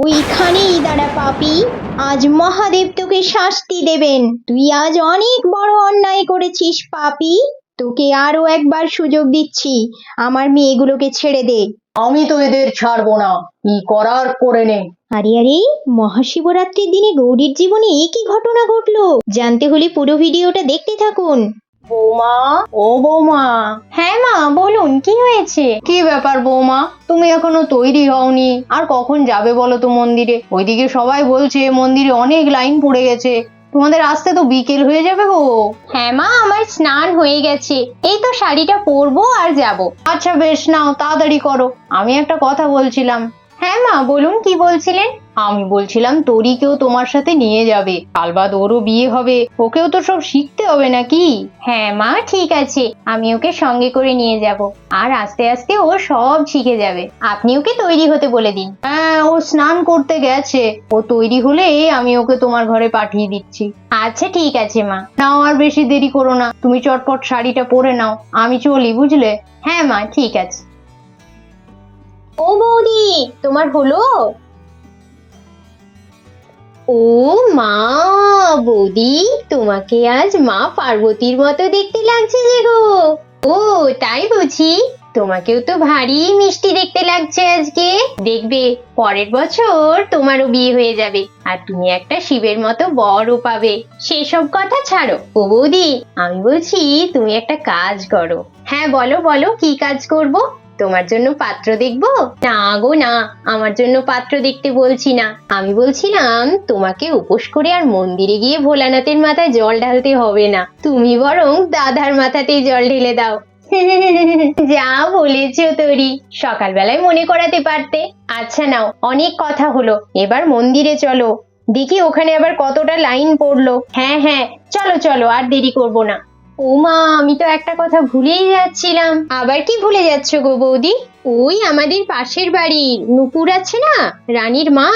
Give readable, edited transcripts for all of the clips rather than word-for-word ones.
ওইখানেই দাঁড়া পাপী, আজ মহাদেব তোকে শাস্তি দেবেন। তুই আজ অনেক বড় অন্যায় করেছিস পাপী। তোকে আরো একবার সুযোগ দিচ্ছি, আমার মেয়েগুলোকে ছেড়ে দে। আমি তো এদের ছাড়বো না, কি করার করে নে। আরে আরে, মহাশিবরাত্রির দিনে গৌরীর জীবনে এ কি ঘটনা ঘটলো? জানতে হলে পুরো ভিডিওটা দেখতে থাকুন। বৌমা, ও বৌমা। হ্যাঁ মা, বলুন কি হয়েছে? কি ব্যাপার বৌমা, তুমি এখনো তৈরি হওনি? আর কখন যাবে বলো তো মন্দিরে? ওইদিকে সবাই বলছে মন্দিরে অনেক লাইন পড়ে গেছে, তোমাদের আসতে তো বিকেল হয়ে যাবে গো। হ্যাঁ মা, আমার স্নান হয়ে গেছে, এই তো শাড়িটা পরবো আর যাব। আচ্ছা বেশ, নাও তাড়াতাড়ি করো। আমি একটা কথা বলছিলাম। হ্যাঁ মা, বলুন কি বলছিলেন? আমি বলছিলাম তরিকেও তোমার সাথে নিয়ে যাবে, কাল বাদ ওরও বিয়ে হবে, ওকেও তো সব শিখতে হবে নাকি? হ্যাঁ মা, ঠিক আছে, আমি ওকে সঙ্গে করে নিয়ে যাব, আর আস্তে আস্তে ও সব শিখে যাবে। আপনি ওকে তৈরি হতে বলে দিন। হ্যাঁ, ও স্নান করতে গেছে, ও তৈরি হলে আমি ওকে তোমার ঘরে পাঠিয়ে দিচ্ছি। আচ্ছা ঠিক আছে মা। নাও, আর বেশি দেরি করো না, তুমি চটপট শাড়িটা পরে নাও, আমি চলি বুঝলে। হ্যাঁ মা, ঠিক আছে। ও বৌদি, তোমার হলো? ও মা, বৌদি তোমাকে আজ মা পার্বতীর মতো দেখতে লাগছে যে গো। ও তাই বুঝি? তোমাকেও তো ভারী মিষ্টি দেখতে লাগছে আজকে। দেখবে পরের বছর তোমারও বিয়ে হয়ে যাবে, আর তুমি একটা শিবের মতো বরও পাবে। সেসব কথা ছাড়ো। ও বৌদি, আমি বলছি তুমি একটা কাজ করো। হ্যাঁ বলো বলো, কি কাজ করব? তোমার জন্য পাত্র দেখবো? না গো না, আমার জন্য পাত্র দেখতে বলছি না, আমি বলছিলাম তোমাকে উপোস করে আর মন্দিরে গিয়ে ভোলানাথের মাথায় জল ঢালতে হবে না, তুমি বরং দাদার মাথাতেই জল ঢেলে দাও। যা বলেছো তরি, সকালবেলায় মনে করাতে পারতে। আচ্ছা নাও, অনেক কথা হলো, এবার মন্দিরে চলো, দেখি ওখানে আবার কতটা লাইন পড়লো। হ্যাঁ হ্যাঁ, চলো চলো, আর দেরি করবো না। ও মা, আমি তো একটা কথা ভুলেই যাচ্ছিলাম। আবার কি ভুলে যাচ্ছ গো বৌদি? ওই আমাদের পাশের বাড়ির নূপুর আছে না, রানীর মা,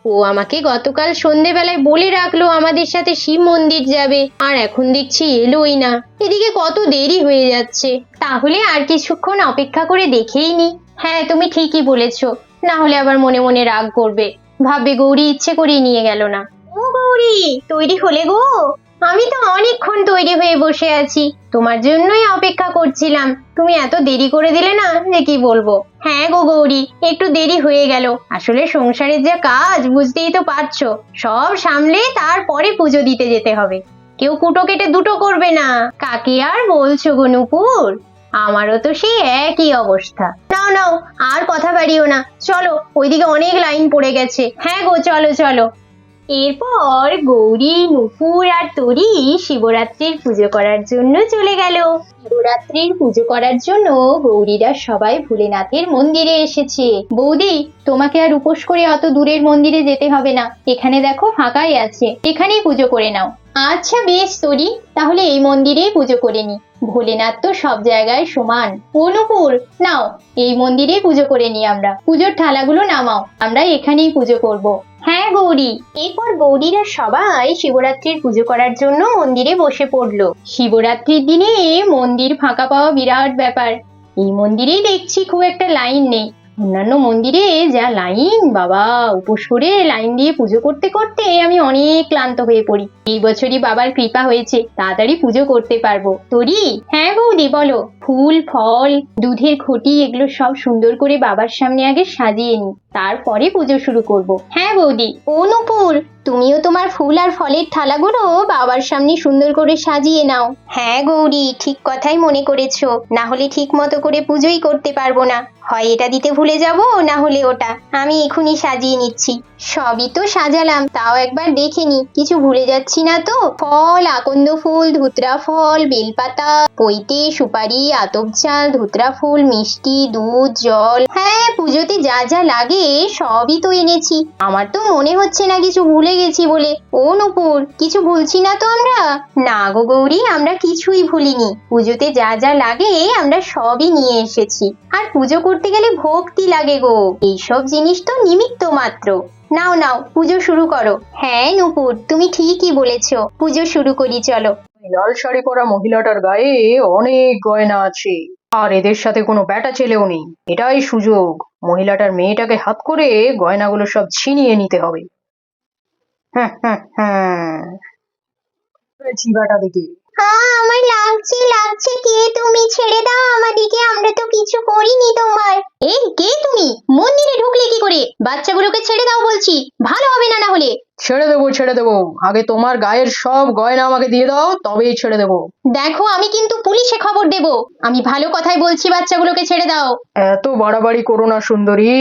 ও আমাকে গতকাল সন্ধেবেলায় বলে রাখলো আমাদের সাথে শিব মন্দির যাবে, আর এখন দেখছি এলোই না। এদিকে কত দেরি হয়ে যাচ্ছে, তাহলে আর কিছুক্ষণ অপেক্ষা করে দেখেই নি। হ্যাঁ তুমি ঠিকই বলেছো, না হলে আবার মনে মনে রাগ করবে, ভাববে গৌরী ইচ্ছে করে নিয়ে গেল না। ও গৌরী, তৈরি হলে গো? আমি তো অনেকক্ষণ তৈরি হয়ে বসে আছি, তোমার জন্যই অপেক্ষা করছিলাম। তুমি এত দেরি করে দিলে না যে কি বলবো। হ্যাঁ গো গৌরী, একটু দেরি হয়ে গেল, আসলে সংসারের যা কাজ বুঝতেই তো পারছো, সব সামলে তারপরে পুজো দিতে যেতে হবে। কেউ কুটো কেটে দুটো করবে না, কাকে আর বলছো গো নূপুর, আমারও তো সেই একই অবস্থা। নাও নাও, আর কথা বাড়িও না, চলো, ওইদিকে অনেক লাইন পড়ে গেছে। হ্যাঁ গো, চলো চলো। এরপর গৌরী, নূপুর আর তরি শিবরাত্রির পুজো করার জন্য চলে গেল। শিবরাত্রির পুজো করার জন্য গৌরীরা সবাই ভোলেনাথের মন্দিরে এসেছে। বৌদি, তোমাকে আর উপোস করে অত দূরের মন্দিরে যেতে হবে না, এখানে দেখো ফাঁকাই আছে, এখানেই পুজো করে নাও। আচ্ছা বেশ তরি, তাহলে এই মন্দিরেই পুজো করে নি, ভোলেনাথ তো সব জায়গায় সমান। ও নূপুর, নাও, এই মন্দিরেই পুজো করে নি আমরা, পুজোর থালাগুলো নামাও, আমরা এখানেই পুজো করব। হ্যাঁ গৌরী। এরপর গৌরীরা সবাই শিবরাত্রির পুজো করার জন্য মন্দিরে বসে পড়লো। শিবরাত্রির দিনে মন্দির ফাঁকা পাওয়া বিরাট ব্যাপার, এই মন্দিরেই দেখছি খুব একটা লাইন নেই। অন্যান্য মন্দিরে যা লাইন, বাবা, উপোস করে লাইন দিয়ে পুজো করতে করতে আমি অনেক ক্লান্ত হয়ে পড়ি। এই বছরই বাবার কৃপা হয়েছে, তাড়াতাড়ি পুজো করতে পারবো। তোরি? হ্যাঁ বৌদি বলো। ফুল ফল দুধের ঘটি এগুলো সব সুন্দর করে বাবার সামনে আগে সাজিয়ে নি, তারপরে পুজো শুরু করব। হ্যাঁ বৌদি। ও নূপুর, তুমিও তোমার ফুল আর ফলের থালাগুলো বাবার সামনে সুন্দর করে সাজিয়ে নাও। হ্যাঁ গৌরী, ঠিক কথাই মনে করেছো, না হলে ঠিক মতো করে পুজোই করতে পারবো না, হয় এটা দিতে ভুলে যাব, না হলে ওটা। আমি এখুনি সাজিয়ে নিচ্ছি। সবই তো সাজালাম, তাও একবার দেখে নি কিছু ভুলে যাচ্ছি না তো। ফল, আকন্দ ফুল, ধুতরা ফল, বেলপাতা, পৈতে, সুপারি, আতপ চাল, ধুতরা ফুল, মিষ্টি, দুধ, জল, হ্যাঁ পুজোতে যা যা লাগে সবই তো এনেছি। আমার তো মনে হচ্ছে না কিছু ভুলে গেছি বলে। ও নূপুর, কিছু ভুলছি না তো আমরা? না গো গৌরী, আমরা কিছুই ভুলিনি, পুজোতে যা যা লাগে আমরা সবই নিয়ে এসেছি। আর পুজো করতে গেলে ভক্তি লাগে গো, এইসব জিনিস তো নিমিত্ত মাত্র। নাও নাও, পুজো শুরু করো। হ্যাঁ নূপুর, তুমি ঠিকই বলেছো, পুজো শুরু করি চলো। লাল শাড়ি পরা মহিলাটার গায়ে অনেক গয়না আছে, আর এদের সাথে কোনো ব্যাটা ছেলেও নেই। এটাই সুযোগ, মহিলাটার মেয়েটাকে হাত করে গয়নাগুলো সব ছিনিয়ে নিতে হবে। হ্যাঁ হ্যাঁ হ্যাঁ, ব্যাটা দেখি। আমার লাগছে লাগছে, কে তুমি? ছেড়ে দাও আমাদিকে, আমরা তো কিছু করিনি তোমার। এই কে তুমি? মন্দিরে ঢুকলে কি করে? বাচ্চাগুলোকে ছেড়ে দাও বলছি, ভালো হবে না না হলে। ছেড়ে দেবো ছেড়ে দেবো, আগে তোমার গায়ের সব গয়না আমাকে দিয়ে দাও, তবেই ছেড়ে দেবো। দেখো, আমি কিন্তু পুলিশে খবর দেব। আমি ভালো কথাই বলছি, বাচ্চাগুলোকে ছেড়ে দাও। এত বাড়াবাড়ি করো না সুন্দরী,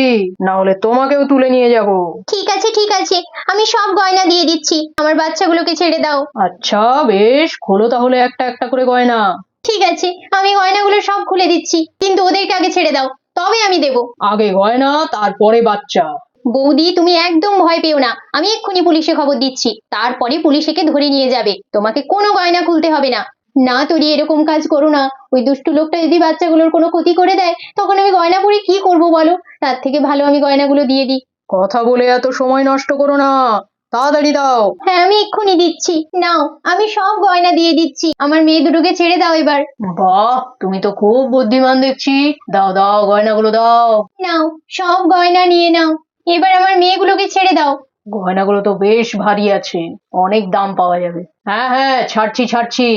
না হলে তোমাকেও তুলে নিয়ে যাব। ঠিক আছে ঠিক আছে, আমি সব গয়না দিয়ে দিচ্ছি, আমার বাচ্চাগুলোকে ছেড়ে দাও। আচ্ছা বেশ, খোলো তাহলে একটা একটা করে গয়না। ঠিক আছে, আমি গয়নাগুলো সব খুলে দিচ্ছি, কিন্তু ওদেরকে আগে ছেড়ে দাও, তবে আমি দেব। আগে গয়না, তারপরে বাচ্চা। বৌদি, তুমি একদম ভয় পেও না, আমি এক্ষুনি পুলিশে খবর দিচ্ছি, তারপরে পুলিশ একে ধরে নিয়ে যাবে, তোমাকে কোনো গয়না খুলতে হবে না। না তোরি, এরকম কাজ করো না। ওই দুষ্টু লোকটা যদি বাচ্চাগুলোর কোনো ক্ষতি করে দেয়, তখন আমি গয়না পরে কি করব বলো? তার থেকে ভালো আমি গয়নাগুলো দিয়ে দিই। কথা বলে এত সময় নষ্ট করো না, তাড়াতাড়ি দাও। হ্যাঁ, আমি এক্ষুনি দিচ্ছি, নাও, আমি সব গয়না দিয়ে দিচ্ছি, আমার মেয়ে দুটোকে ছেড়ে দাও এবার। বাহ, তুমি তো খুব বুদ্ধিমান দেখছি। দাও দাও, গয়নাগুলো দাও। নাও, সব গয়না নিয়ে নাও, এবার আমার মেয়েগুলোকে ছেড়ে দাও। গয়নাগুলো তো বেশ ভারী আছে, অনেক দাম পাওয়া যাবে। হ্যাঁ হ্যাঁ, ছাড়ছি ছাড়ছি,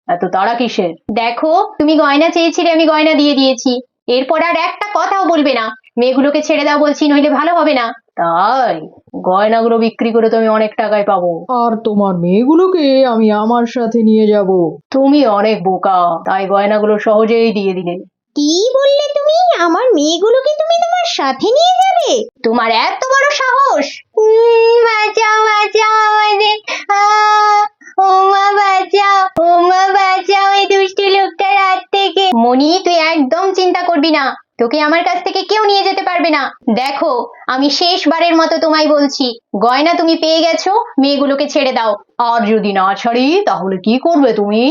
এত তাড়া কিসের? দেখো, তুমি গয়না চেয়েছিলে, আমি গয়না দিয়ে দিয়েছি, এরপর আর একটা কথাও বলবে না। মেয়েগুলোকে ছেড়ে দাও বলছি, নইলে ভালো হবে না। তাই? গয়নাগুলো বিক্রি করে তো আমি অনেক টাকায় পাবো। আর তোমার মেয়েগুলোকে আমি আমার সাথে নিয়ে যাব। তুমি অনেক বোকা, তাই গয়নাগুলো সহজেই দিয়ে দিলে। কি বললে তুমি? আমার মেয়েগুলোকে তুমি তোমার সাথে নিয়ে যাবে? তোমার এত বড় সাহস! বাঁচাও বাঁচাও আমাদের, ওমা বাঁচাও, ওমা বাঁচাও এই দুষ্টু লোকটার হাত থেকে। মনি, তুই একদম চিন্তা করবি না, তোকে আমার কাছ থেকে কেউ নিয়ে যেতে পারবে না। দেখো, আমি শেষবারের মতো তোমায় বলছি, গয়না তুমি পেয়ে গেছো, মেয়েগুলোকে ছেড়ে দাও। আর যদি না ছাড়ি তাহলে কি করবে তুমি?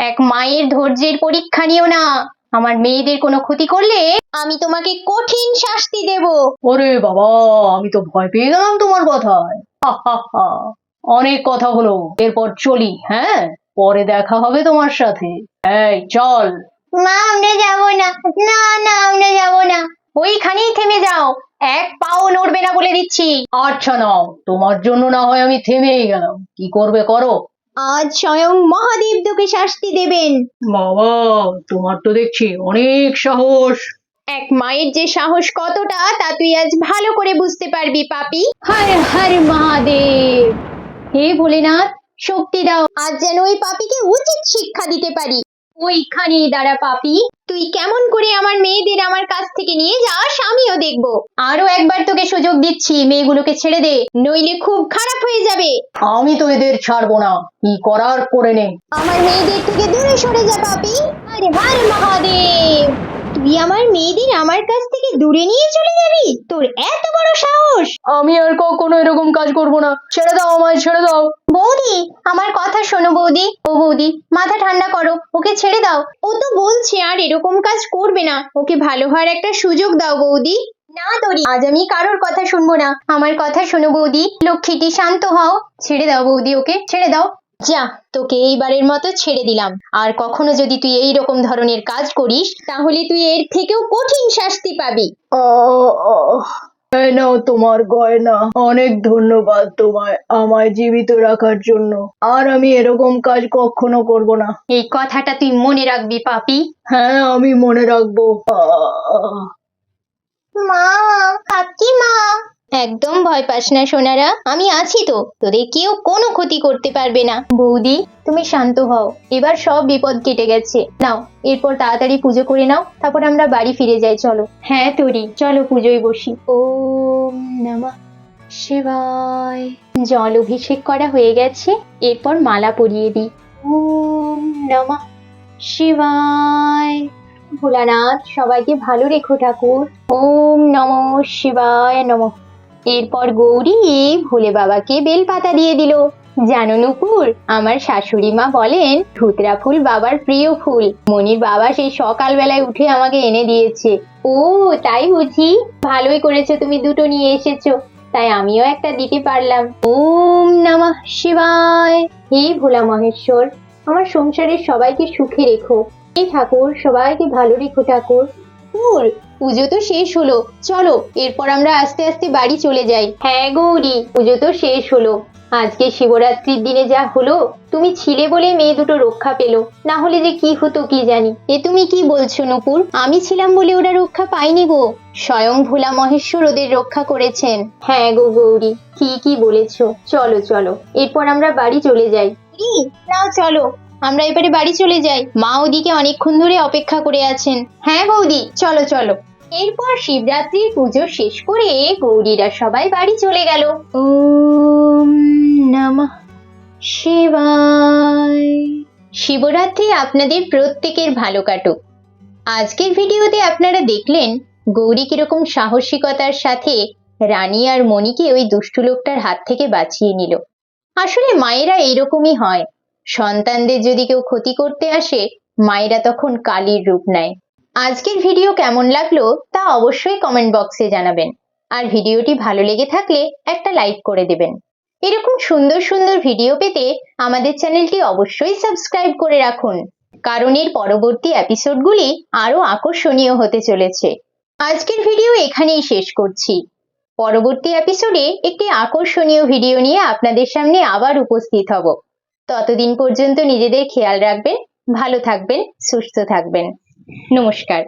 এক মায়ের ধৈর্যের পরীক্ষা নিও না, আমার মেয়েদের কোনো ক্ষতি করলে আমি তোমাকে কঠিন শাস্তি দেব। ওরে বাবা, আমি তো ভয় পেয়ে গেলাম তোমার কথায়। হা হা হা, অনেক কথা হলো, এরপর চলি। হ্যাঁ, পরে দেখা হবে তোমার সাথে। এই চল। মা, আমরা যাবো না, না না, আমরা যাবো না। ওইখানেই থেমে যাও, এক পাও নড়বে না বলে দিচ্ছি। আচ্ছা নাও, তোমার জন্য না হয় আমি থেমেই গেলাম, কি করবে করো। আজ স্বয়ং মহাদেব তোকে শাস্তি দেবেন। বাবা, তোমার তো দেখছি অনেক সাহস। এক মায়ের যে সাহস কতটা, তা তুই আজ ভালো করে বুঝতে পারবি পাপী। হর হর মহাদেব। হে ভোলেনাথ, শক্তি দাও, আজ যেন ওই পাপীকে উচিত শিক্ষা দিতে পারি। ওইখানেই দাঁড়া পাপী, তুই কেমন করে আমার মেয়েদের আমার কাছ থেকে নিয়ে যাস আমিও দেখবো। আরো একবার তোকে সুযোগ দিচ্ছি, মেয়েগুলোকে ছেড়ে দে, নইলে খুব খারাপ হয়ে যাবে। আমি তো এদের ছাড়বো না, কি করার করে নে। আমার মেয়েদের থেকে দূরে সরে যা পাপী। আরে হর মহাদেব, তুই আমার মেয়েদের আমার কাছ থেকে দূরে নিয়ে চলে যাবি? তোর এত বড় সাহস! আমি আর কখনো এরকম কাজ করব না, ছেড়ে দাও আমায়, ছেড়ে দাও। বৌদি, আমার কথা শোনো বৌদি। ও বৌদি, মাথা ঠান্ডা করো, ওকে ছেড়ে দাও। ও তো বলছে আর এরকম কাজ করবে না, ওকে ভালো হওয়ার একটা সুযোগ দাও বৌদি। না তোরি, আজ আমি কারোর কথা শুনবো না, আমার কথা শোনো বৌদি। লক্ষ্মীটি, শান্ত হও, ছেড়ে দাও বৌদি, ওকে ছেড়ে দাও। যা, তোকে এইবারের মতো ছেড়ে দিলাম, আর কখনো যদি তুই এই রকম ধরনের কাজ করিস, তাহলে তুই এর থেকেও কঠিন শাস্তি পাবি। এই নাও তোমার গয়না, অনেক ধন্যবাদ তোমায় আমায় জীবিত রাখার জন্য। আর আমি এরকম কাজ কখনো করব না। এই কথাটা তুই মনে রাখবি পাপী। হ্যাঁ, আমি মনে রাখবো। মা, কাকিমা, একদম ভয় পাস না সোনারা, আমি আছি তো, তোদের কেউ কোনো ক্ষতি করতে পারবে না। বৌদি, তুমি শান্ত হও, এবার সব বিপদ কেটে গেছে। নাও, এরপর তাড়াতাড়ি পুজো করে নাও, তারপর আমরা বাড়ি ফিরে যাই, চলো। হ্যাঁ তোরি, চলো পুজোয় বসি। ওম নমঃ শিবায়। জল অভিষেক করা হয়ে গেছে, এরপর মালা পরিয়ে দিই। ওম নমঃ শিবায়। ভোলানাথ সবাইকে ভালো রেখো ঠাকুর। ওম নমঃ শিবায় নমঃ। এরপর গৌরী ভোলে বাবাকে বেলপাতা দিয়ে দিল। জানো নুপুর, আমার শাশুড়ি মা বলেন ধুতরা ফুল বাবার প্রিয় ফুল। মনির বাবা সেই সকালবেলায় উঠে আমাকে এনে দিয়েছে। ও তাই বুঝি, ভালোই করেছো, তুমি দুটো নিয়ে এসেছো, তাই আমিও একটা দিতে পারলাম। ওম নমঃ শিবায়। হে ভোলা মহেশ্বর, আমার সংসারের সবাইকে সুখে রেখো, এই ঠাকুর সবাইকে ভালো রেখো ঠাকুর। পুজো তো শেষ হলো, চলো এরপর আমরা আস্তে আস্তে বাড়ি চলে যাই। হ্যাঁ গৌরী, পুজো তো শেষ হলো। আজকে শিবরাত্রির দিনে যা হলো, তুমি ছিলে বলে মেয়ে দুটো রক্ষা পেলো, না হলে যে কি হতো কি জানি। এ তুমি কি বলছো নূপুর? আমি ছিলাম বলে ওরা রক্ষা পায়নি গো, স্বয়ং ভোলা মহেশ্বর ওদের রক্ষা করেছেন। হ্যাঁ গো গৌরী, ঠিকই বলেছো। চলো চলো এরপর আমরা বাড়ি চলে যাই। নাও চলো আমরা এবারে বাড়ি চলে যাই, মা ওদিকে অনেকক্ষণ ধরে অপেক্ষা করে আছেন। হ্যাঁ বৌদি, চলো চলো। এরপর শিবরাত্রির পুজো শেষ করে গৌরীরা সবাই বাড়ি চলে গেল। ওম নমঃ শিবায়। শিবরাত্রি আপনাদের প্রত্যেকের ভালো কাটুক। আজকের ভিডিওতে আপনারা দেখলেন গৌরী কিরকম সাহসিকতার সাথে রানী আর মণিকে ওই দুষ্টু লোকটার হাত থেকে বাঁচিয়ে নিল। আসলে মায়েরা এইরকমই হয়, সন্তানদের যদি কেউ ক্ষতি করতে আসে মায়েরা তখন কালীর রূপ নেয়। আজকের ভিডিও কেমন লাগলো তা অবশ্যই কমেন্ট বক্সে জানাবেন, আর ভিডিওটি ভালো লেগে থাকলে একটা লাইক করে দেবেন। এরকম সুন্দর সুন্দর ভিডিও পেতে আমাদের চ্যানেলটি অবশ্যই সাবস্ক্রাইব করে রাখুন, কারণ এর পরবর্তী এপিসোডগুলি আরো আকর্ষণীয় হতে চলেছে। আজকের ভিডিও এখানেই শেষ করছি। পরবর্তী এপিসোডে একটি আকর্ষণীয় ভিডিও নিয়ে আপনাদের সামনে আবার উপস্থিত হব। ততদিন পর্যন্ত নিজেদের খেয়াল রাখবেন, ভালো থাকবেন, সুস্থ থাকবেন। নমস্কার।